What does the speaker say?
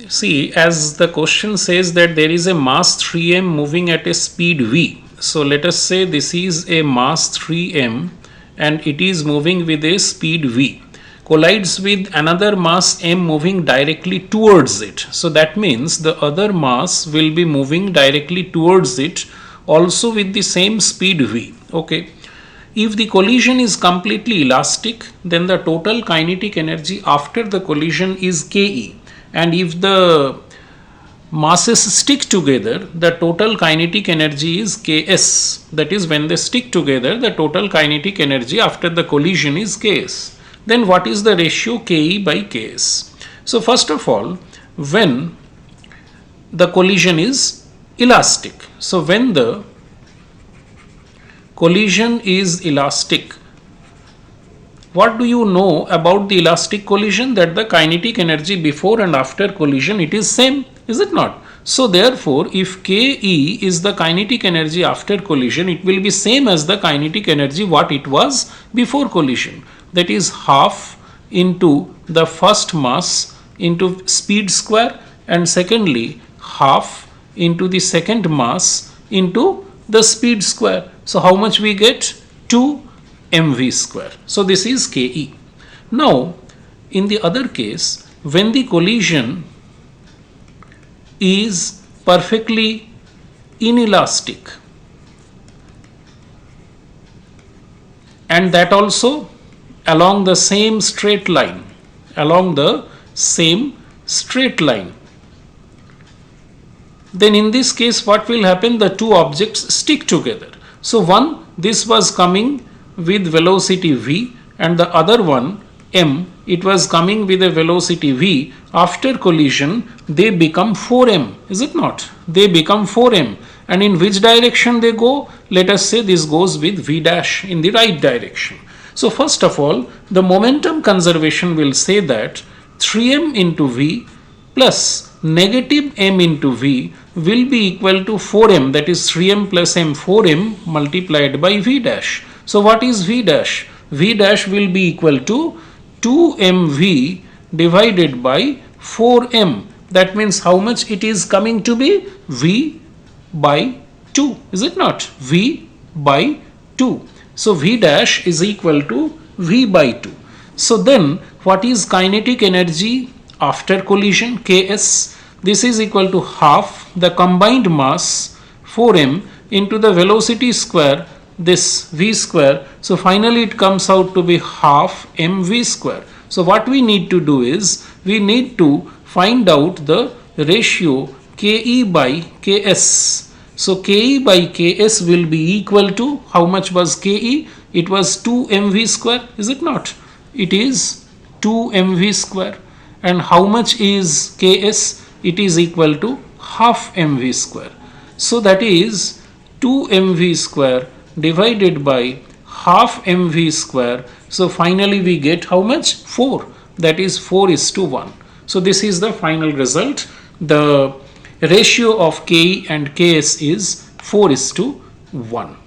See, as the question says that there is a mass 3m moving at a speed v. So let us say this is a mass 3m and it is moving with a speed v, collides with another mass m moving directly towards it. So that means the other mass will be moving directly towards it also with the same speed v. Okay. If the collision is completely elastic, then the total kinetic energy after the collision is Ke. And if the masses stick together, the total kinetic energy is Ks. That is, when they stick together, the total kinetic energy after the collision is Ks. Then what is the ratio Ke by Ks? So first of all, when the collision is elastic. So when the collision is elastic, what do you know about the elastic collision? That the kinetic energy before and after collision, it is same, is it not? So therefore, if Ke is the kinetic energy after collision, it will be same as the kinetic energy what it was before collision. That is half into the first mass into speed square, and secondly half into the second mass into the speed square. So how much we get? 2 mv square. So this is Ke. Now in the other case, when the collision is perfectly inelastic, and that also along the same straight line, then in this case what will happen? The two objects stick together. So one, this was coming with velocity v, and the other one m, it was coming with a velocity v. After collision they become 4m, is it not? They become 4m. And in which direction they go? Let us say this goes with v dash, in the right direction. So first of all, the momentum conservation will say that 3m into v plus negative m into v will be equal to 4m, that is 3m plus m, 4m multiplied by v dash. So what is v dash? V dash will be equal to 2mv divided by 4m. That means how much it is coming to be? V by 2, is it not? V by 2. So v dash is equal to v by 2. So then what is kinetic energy after collision? Ks. This is equal to half the combined mass 4m into the velocity square, this v square. So finally it comes out to be half mv square. So what we need to do is, we need to find out the ratio Ke by Ks. So Ke by Ks will be equal to, how much was Ke? It was 2 mv square, is it not? It is 2 mv square. And how much is Ks? It is equal to half mv square. So that is 2 mv square divided by half mv square. So finally we get how much? 4. That is 4:1. So this is the final result. The ratio of Ke and Ks is 4:1.